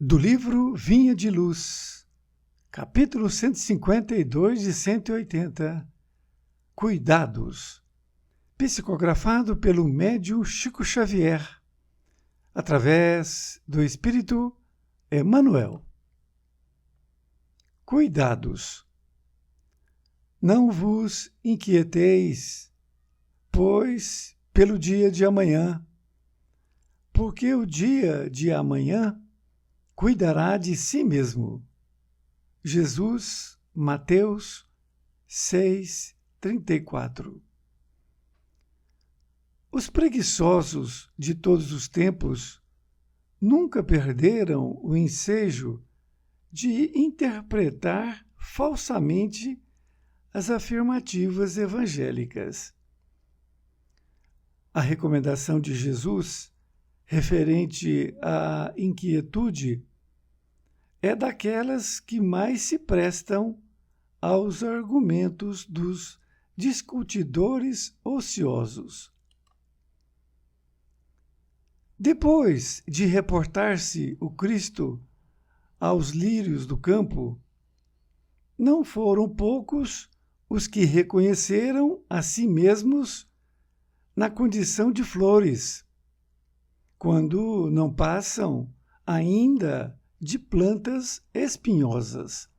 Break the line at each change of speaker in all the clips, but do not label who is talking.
Do livro Vinha de Luz, capítulo 152 de 180, Cuidados, psicografado pelo médium Chico Xavier, através do Espírito Emmanuel. Cuidados. Não vos inquieteis, pois, pelo dia de amanhã, porque o dia de amanhã cuidará de si mesmo. Jesus, Mateus 6:34. Os preguiçosos de todos os tempos nunca perderam o ensejo de interpretar falsamente as afirmativas evangélicas. A recomendação de Jesus referente à inquietude é daquelas que mais se prestam aos argumentos dos discutidores ociosos. Depois de reportar-se o Cristo aos lírios do campo, não foram poucos os que reconheceram a si mesmos na condição de flores, quando não passam ainda de plantas espinhosas.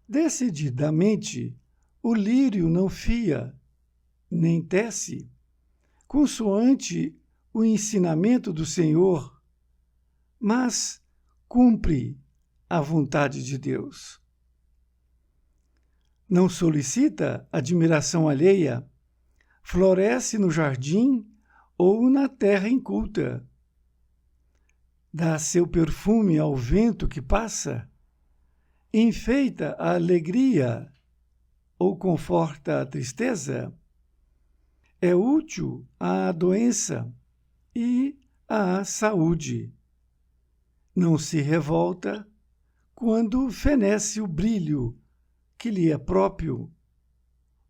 Decididamente, o lírio não fia, nem tece, consoante o ensinamento do Senhor, mas cumpre a vontade de Deus. Não solicita admiração alheia, floresce no jardim ou na terra inculta. Dá seu perfume ao vento que passa, enfeita a alegria ou conforta a tristeza, é útil à doença e à saúde. Não se revolta quando fenece o brilho que lhe é próprio,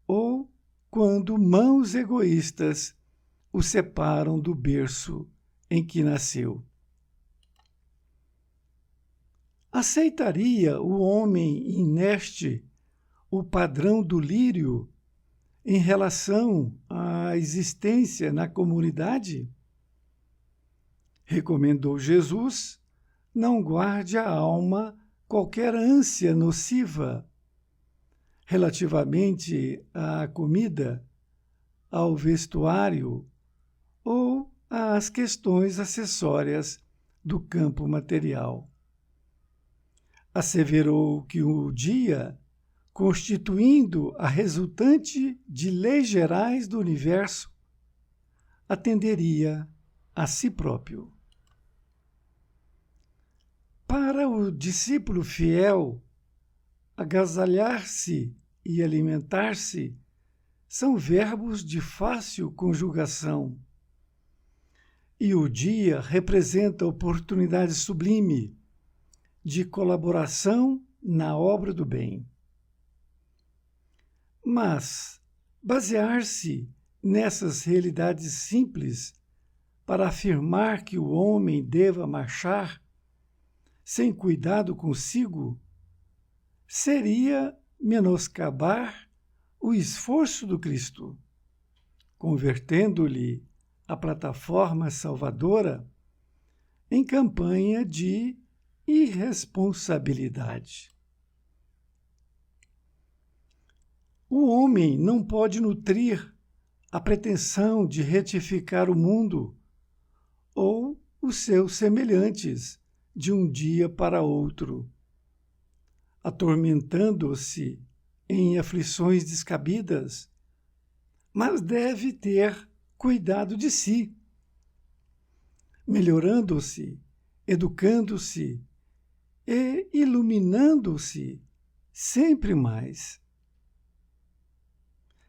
ou quando mãos egoístas o separam do berço em que nasceu. Aceitaria o homem inerte o padrão do lírio em relação à existência na comunidade? Recomendou Jesus: não guarde a alma qualquer ânsia nociva relativamente à comida, ao vestuário ou às questões acessórias do campo material. Asseverou que o dia, constituindo a resultante de leis gerais do universo, atenderia a si próprio. Para o discípulo fiel, agasalhar-se e alimentar-se são verbos de fácil conjugação, e o dia representa oportunidade sublime de colaboração na obra do bem. Mas basear-se nessas realidades simples para afirmar que o homem deva marchar sem cuidado consigo seria menoscabar o esforço do Cristo, convertendo-lhe a plataforma salvadora em campanha de irresponsabilidade. O homem não pode nutrir a pretensão de retificar o mundo ou os seus semelhantes de um dia para outro, atormentando-se em aflições descabidas, mas deve ter cuidado de si, melhorando-se, educando-se e iluminando-se sempre mais.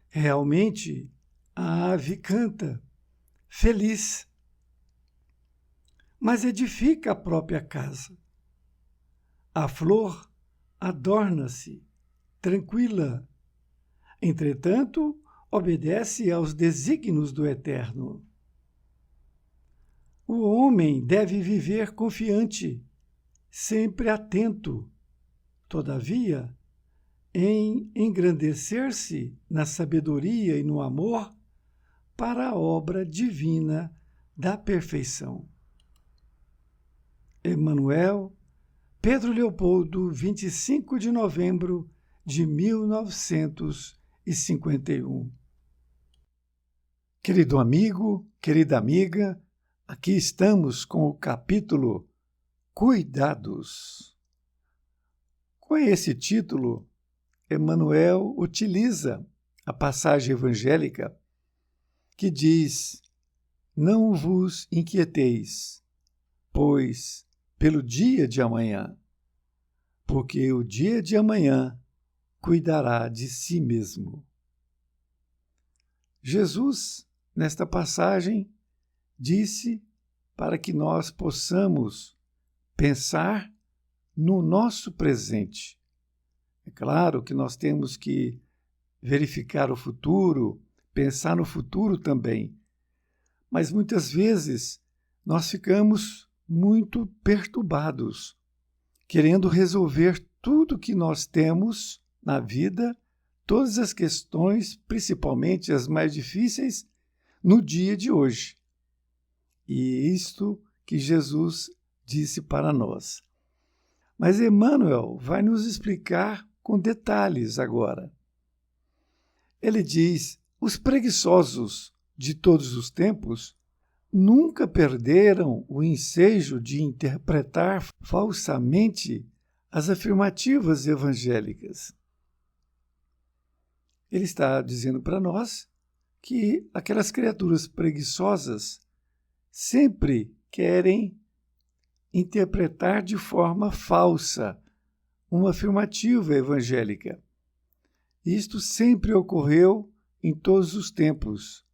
Realmente, a ave canta, feliz, mas edifica a própria casa. A flor adorna-se, tranquila, entretanto, obedece aos desígnios do Eterno. O homem deve viver confiante, sempre atento, todavia, em engrandecer-se na sabedoria e no amor para a obra divina da perfeição. Emmanuel, Pedro Leopoldo, 25 de novembro de 1951. Querido amigo, querida amiga, aqui estamos com o capítulo Cuidados. Com esse título, Emmanuel utiliza a passagem evangélica que diz: Não vos inquieteis, pois pelo dia de amanhã, porque o dia de amanhã cuidará de si mesmo. Jesus, nesta passagem, disse para que nós possamos pensar no nosso presente. É claro que nós temos que verificar o futuro, pensar no futuro também, mas muitas vezes nós ficamos muito perturbados, querendo resolver tudo que nós temos na vida, todas as questões, principalmente as mais difíceis, no dia de hoje. E isto que Jesus disse para nós. Mas Emmanuel vai nos explicar com detalhes agora. Ele diz: os preguiçosos de todos os tempos nunca perderam o ensejo de interpretar falsamente as afirmativas evangélicas. Ele está dizendo para nós que aquelas criaturas preguiçosas sempre querem interpretar de forma falsa uma afirmativa evangélica. Isto sempre ocorreu em todos os tempos,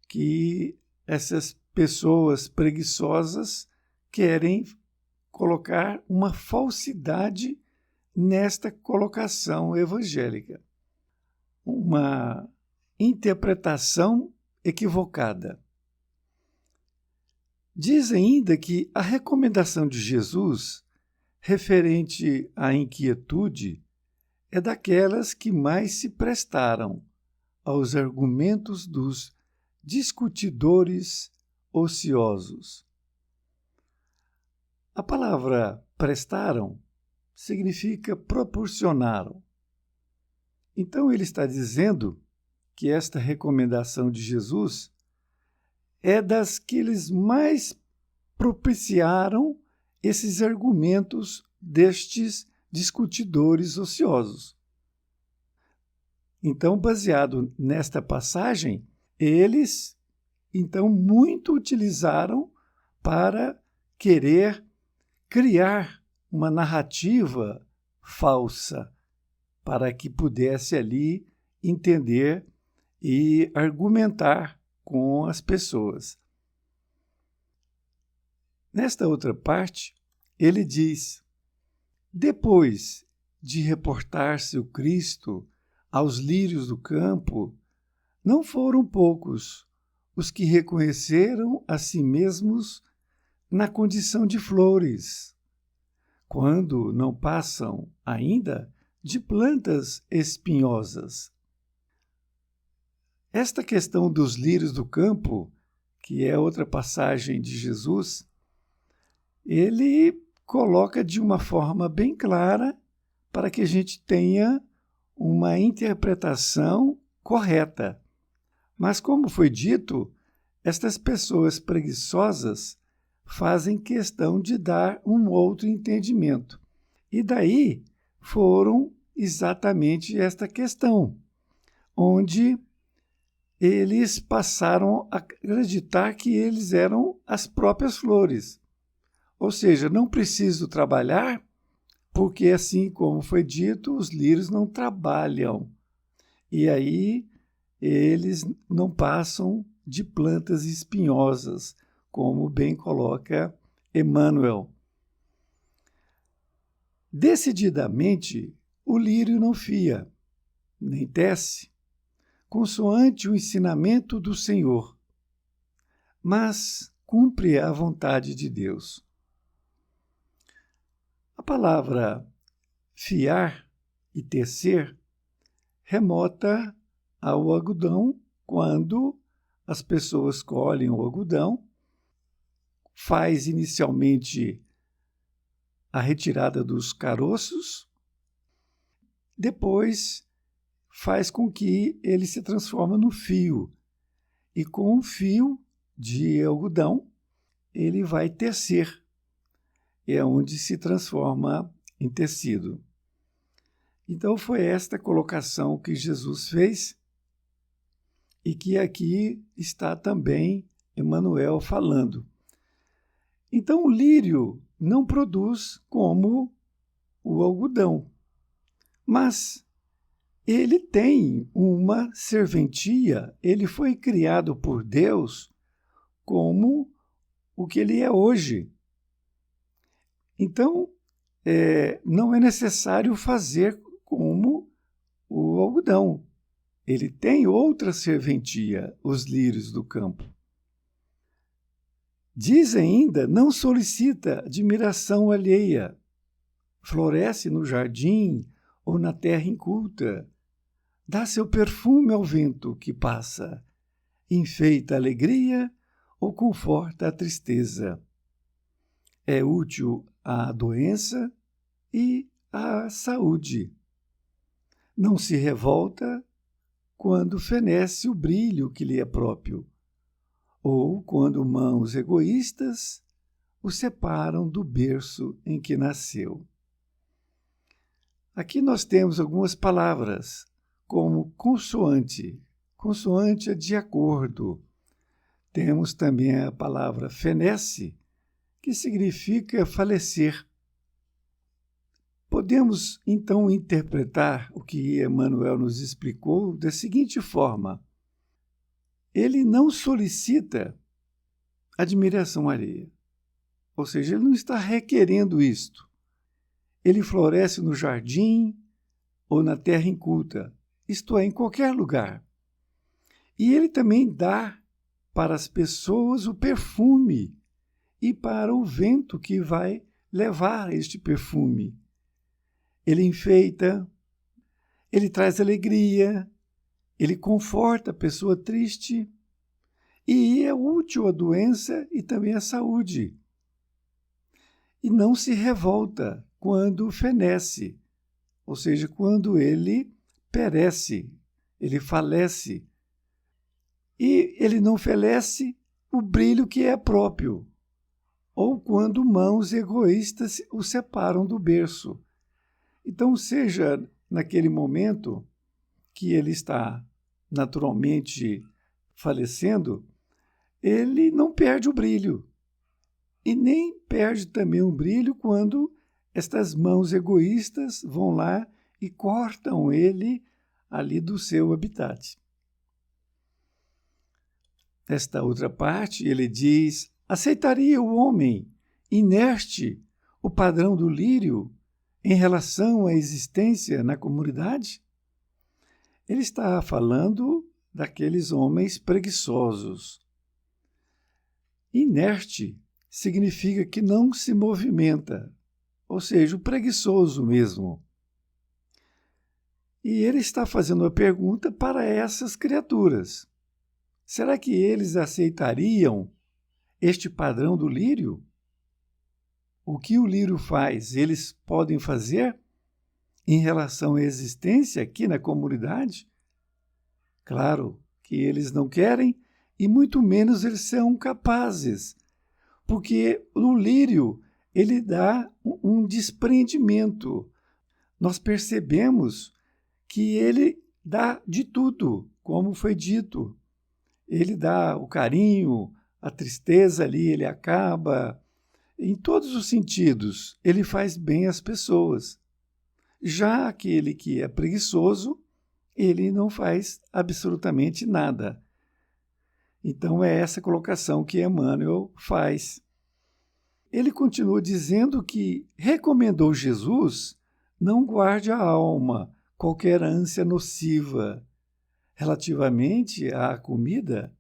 que essas pessoas preguiçosas querem colocar uma falsidade nesta colocação evangélica, uma interpretação equivocada. Diz ainda que a recomendação de Jesus referente à inquietude é daquelas que mais se prestaram aos argumentos dos discutidores ociosos. A palavra prestaram significa proporcionaram. Então ele está dizendo que esta recomendação de Jesus é das que eles mais propiciaram esses argumentos destes discutidores ociosos. Então, baseado nesta passagem, eles, então, muito utilizaram para querer criar uma narrativa falsa, para que pudesse ali entender e argumentar com as pessoas. Nesta outra parte, ele diz: depois de reportar-se o Cristo aos lírios do campo, não foram poucos os que reconheceram a si mesmos na condição de flores, quando não passam ainda de plantas espinhosas. Esta questão dos lírios do campo, que é outra passagem de Jesus, ele coloca de uma forma bem clara para que a gente tenha uma interpretação correta. Mas, como foi dito, estas pessoas preguiçosas fazem questão de dar um outro entendimento. E daí foram exatamente esta questão, onde eles passaram a acreditar que eles eram as próprias flores. Ou seja, não preciso trabalhar, porque assim como foi dito, os lírios não trabalham. E aí eles não passam de plantas espinhosas, como bem coloca Emmanuel. Decididamente, o lírio não fia, nem tece, consoante o ensinamento do Senhor. Mas, cumpre a vontade de Deus. A palavra fiar e tecer remota ao algodão, quando as pessoas colhem o algodão, faz inicialmente a retirada dos caroços, depois faz com que ele se transforme no fio. E com o fio de algodão, ele vai tecer. É onde se transforma em tecido. Então foi esta colocação que Jesus fez e que aqui está também Emmanuel falando. Então o lírio não produz como o algodão, mas ele tem uma serventia, ele foi criado por Deus como o que ele é hoje. Então, não é necessário fazer como o algodão. Ele tem outra serventia, os lírios do campo. Diz ainda, não solicita admiração alheia. Floresce no jardim ou na terra inculta. Dá seu perfume ao vento que passa. Enfeita a alegria ou conforta a tristeza. É útil à doença e à saúde. Não se revolta quando fenece o brilho que lhe é próprio, ou quando mãos egoístas o separam do berço em que nasceu. Aqui nós temos algumas palavras, como consoante. Consoante é de acordo. Temos também a palavra fenece, que significa falecer. Podemos, então, interpretar o que Emmanuel nos explicou da seguinte forma: ele não solicita admiração alheia, ou seja, ele não está requerendo isto. Ele floresce no jardim ou na terra inculta, isto é, em qualquer lugar. E ele também dá para as pessoas o perfume e para o vento que vai levar este perfume. Ele enfeita, ele traz alegria, ele conforta a pessoa triste e é útil à doença e também à saúde. E não se revolta quando fenece, ou seja, quando ele perece, ele falece. E ele não felece o brilho que é próprio, ou quando mãos egoístas o separam do berço. Então, seja naquele momento que ele está naturalmente falecendo, ele não perde o brilho. E nem perde também o brilho quando estas mãos egoístas vão lá e cortam ele ali do seu habitat. Nesta outra parte, ele diz: aceitaria o homem inerte o padrão do lírio em relação à existência na comunidade? Ele está falando daqueles homens preguiçosos. Inerte significa que não se movimenta, ou seja, o preguiçoso mesmo. E ele está fazendo uma pergunta para essas criaturas. Será que eles aceitariam este padrão do lírio? O que o lírio faz, eles podem fazer em relação à existência aqui na comunidade? Claro que eles não querem e muito menos eles são capazes, porque o lírio ele dá um desprendimento. Nós percebemos que ele dá de tudo, como foi dito. Ele dá o carinho, a tristeza ali, ele acaba. Em todos os sentidos, ele faz bem às pessoas. Já aquele que é preguiçoso, ele não faz absolutamente nada. Então é essa colocação que Emmanuel faz. Ele continua dizendo que recomendou Jesus não guarde a alma qualquer ânsia nociva relativamente à comida,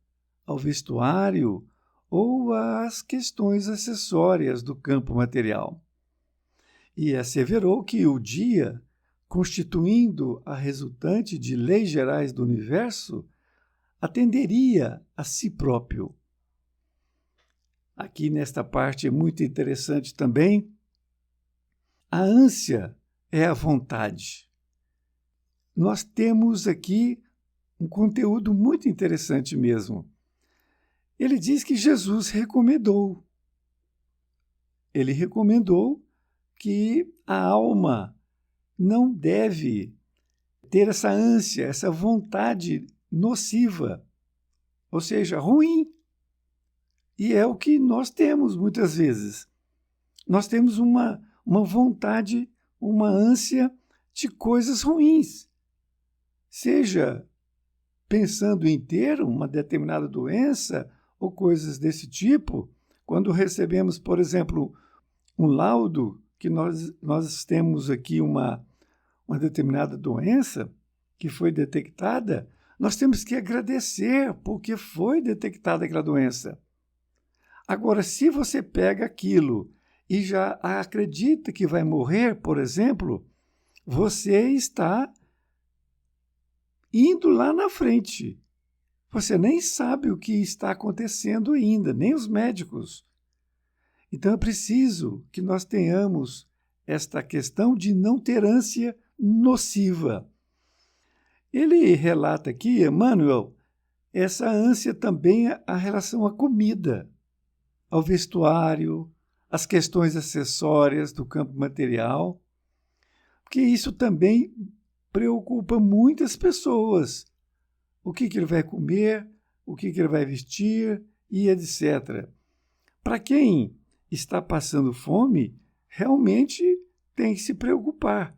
ao vestuário ou às questões acessórias do campo material. E asseverou que o dia, constituindo a resultante de leis gerais do universo, atenderia a si próprio. Aqui nesta parte é muito interessante também. A ânsia é a vontade. Nós temos aqui um conteúdo muito interessante mesmo. Ele diz que Jesus recomendou. Ele recomendou que a alma não deve ter essa ânsia, essa vontade nociva, ou seja, ruim. E é o que nós temos muitas vezes. Nós temos uma vontade, uma ânsia de coisas ruins. Seja pensando em ter uma determinada doença ou coisas desse tipo, quando recebemos, por exemplo, um laudo que nós temos aqui uma determinada doença que foi detectada, nós temos que agradecer porque foi detectada aquela doença. Agora, se você pega aquilo e já acredita que vai morrer, por exemplo, você está indo lá na frente. Você nem sabe o que está acontecendo ainda, nem os médicos. Então é preciso que nós tenhamos esta questão de não ter ânsia nociva. Ele relata aqui, Emmanuel, essa ânsia também a relação à comida, ao vestuário, às questões acessórias do campo material, porque isso também preocupa muitas pessoas. O que ele vai comer, o que ele vai vestir e etc. Para quem está passando fome, realmente tem que se preocupar.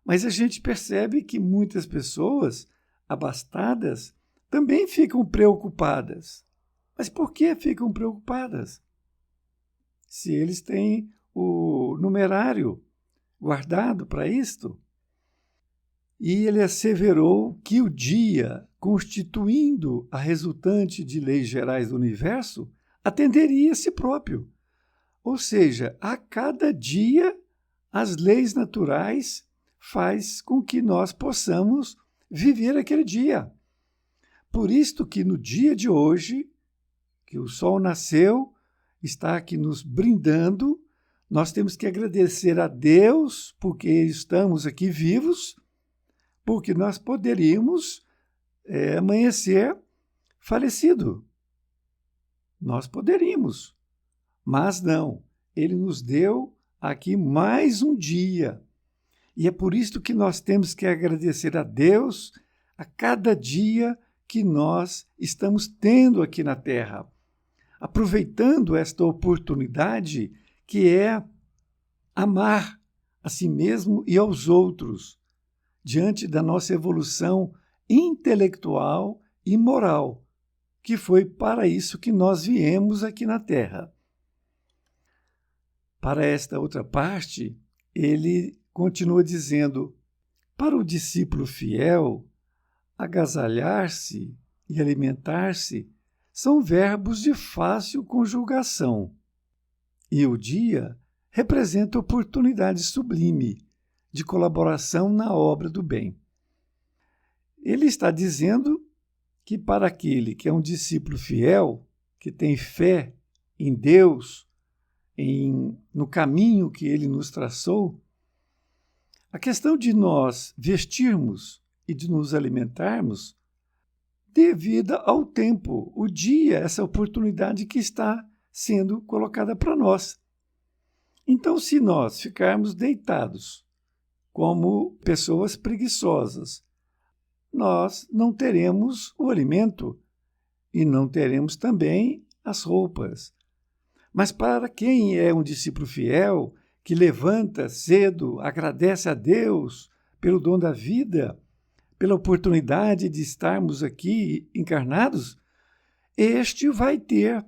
Mas a gente percebe que muitas pessoas abastadas também ficam preocupadas. Mas por que ficam preocupadas? Se eles têm o numerário guardado para isto. E ele asseverou que o dia, constituindo a resultante de leis gerais do universo, atenderia a si próprio. Ou seja, a cada dia as leis naturais faz com que nós possamos viver aquele dia. Por isto que no dia de hoje, que o sol nasceu, está aqui nos brindando, nós temos que agradecer a Deus porque estamos aqui vivos, porque nós poderíamos amanhecer falecido. Nós poderíamos, mas não. Ele nos deu aqui mais um dia. E é por isso que nós temos que agradecer a Deus a cada dia que nós estamos tendo aqui na Terra, aproveitando esta oportunidade que é amar a si mesmo e aos outros, diante da nossa evolução intelectual e moral, que foi para isso que nós viemos aqui na Terra. Para esta outra parte, ele continua dizendo: para o discípulo fiel, agasalhar-se e alimentar-se são verbos de fácil conjugação, e o dia representa oportunidade sublime de colaboração na obra do bem. Ele está dizendo que para aquele que é um discípulo fiel, que tem fé em Deus, no caminho que ele nos traçou, a questão de nós vestirmos e de nos alimentarmos devida ao tempo, o dia, essa oportunidade que está sendo colocada para nós. Então, se nós ficarmos deitados como pessoas preguiçosas, nós não teremos o alimento e não teremos também as roupas. Mas para quem é um discípulo fiel, que levanta cedo, agradece a Deus pelo dom da vida, pela oportunidade de estarmos aqui encarnados, este vai ter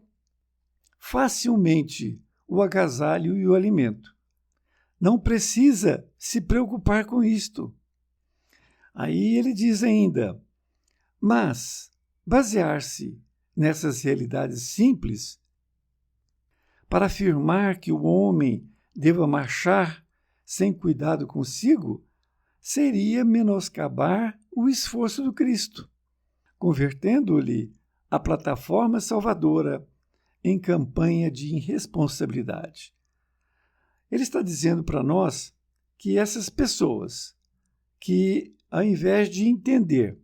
facilmente o agasalho e o alimento. Não precisa se preocupar com isto. Aí ele diz ainda, mas basear-se nessas realidades simples para afirmar que o homem deva marchar sem cuidado consigo, seria menoscabar o esforço do Cristo, convertendo-lhe a plataforma salvadora em campanha de irresponsabilidade. Ele está dizendo para nós que essas pessoas que, ao invés de entender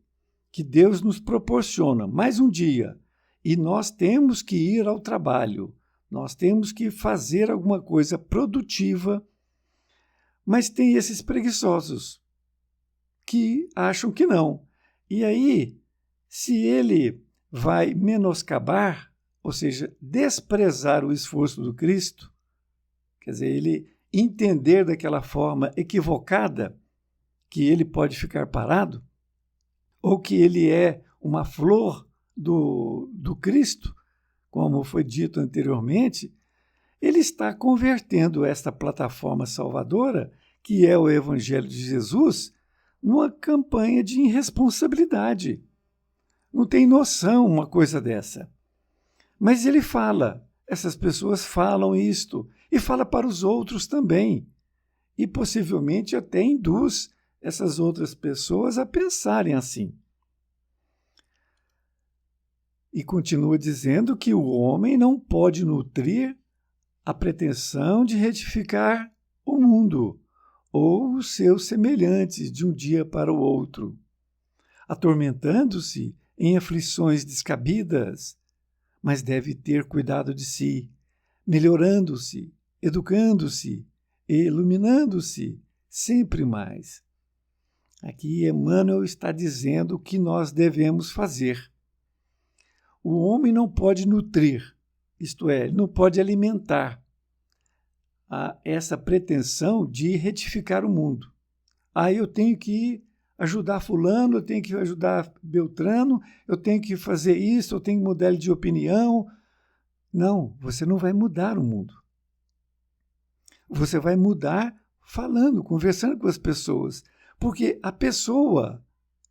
que Deus nos proporciona mais um dia e nós temos que ir ao trabalho, nós temos que fazer alguma coisa produtiva, mas tem esses preguiçosos que acham que não. E aí, se ele vai menoscabar, ou seja, desprezar o esforço do Cristo, quer dizer, ele entender daquela forma equivocada que ele pode ficar parado, ou que ele é uma flor do Cristo, como foi dito anteriormente, ele está convertendo esta plataforma salvadora, que é o Evangelho de Jesus, numa campanha de irresponsabilidade. Não tem noção uma coisa dessa. Mas ele fala, essas pessoas falam isto, e fala para os outros também. E possivelmente até induz essas outras pessoas a pensarem assim. E continua dizendo que o homem não pode nutrir a pretensão de retificar o mundo ou os seus semelhantes de um dia para o outro, atormentando-se em aflições descabidas, mas deve ter cuidado de si, melhorando-se, educando-se e iluminando-se sempre mais. Aqui Emmanuel está dizendo o que nós devemos fazer. O homem não pode nutrir, isto é, não pode alimentar essa pretensão de retificar o mundo. Eu tenho que ajudar fulano, eu tenho que ajudar Beltrano, eu tenho que fazer isso, eu tenho que mudar de opinião. Não, você não vai mudar o mundo. Você vai mudar falando, conversando com as pessoas. Porque a pessoa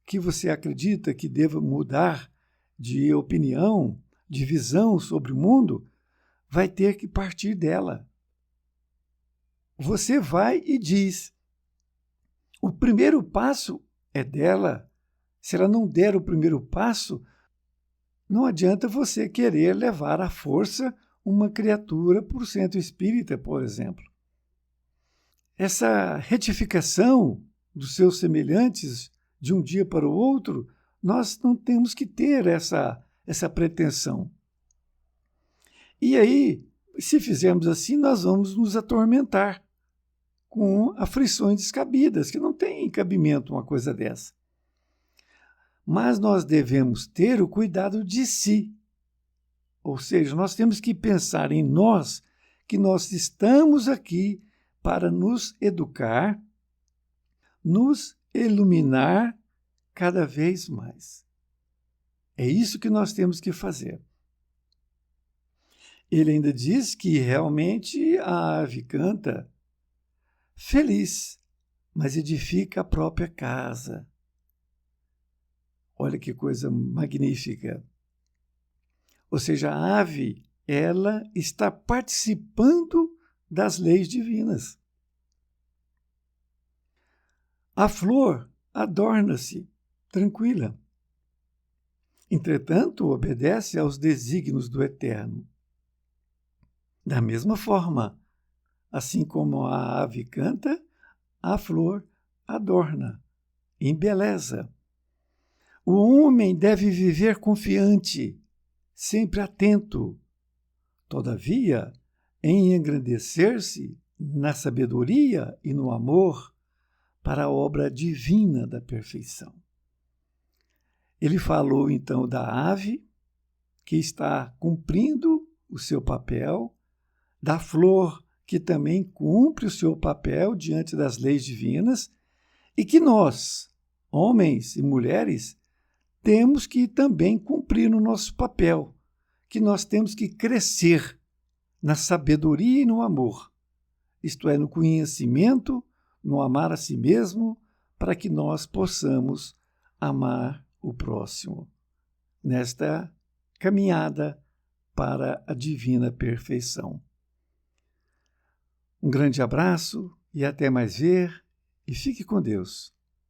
que você acredita que deva mudar de opinião, de visão sobre o mundo, vai ter que partir dela. Você vai e diz. O primeiro passo é dela. Se ela não der o primeiro passo, não adianta você querer levar à força uma criatura para o centro espírita, por exemplo. Essa retificação dos seus semelhantes de um dia para o outro, nós não temos que ter essa pretensão. E aí, se fizermos assim, nós vamos nos atormentar com aflições descabidas, que não tem cabimento uma coisa dessa. Mas nós devemos ter o cuidado de si. Ou seja, nós temos que pensar em nós, que nós estamos aqui para nos educar, nos iluminar cada vez mais. É isso que nós temos que fazer. Ele ainda diz que realmente a ave canta feliz, mas edifica a própria casa. Olha que coisa magnífica. Ou seja, a ave, ela está participando das leis divinas. A flor adorna-se, tranquila. Entretanto, obedece aos desígnios do Eterno. Da mesma forma, assim como a ave canta, a flor adorna, embeleza. O homem deve viver confiante, sempre atento. Todavia, em engrandecer-se na sabedoria e no amor para a obra divina da perfeição. Ele falou então da ave, que está cumprindo o seu papel, da flor, que também cumpre o seu papel diante das leis divinas, e que nós, homens e mulheres, temos que também cumprir o nosso papel, que nós temos que crescer na sabedoria e no amor, isto é, no conhecimento, no amar a si mesmo, para que nós possamos amar o próximo, nesta caminhada para a divina perfeição. Um grande abraço e até mais ver, e fique com Deus.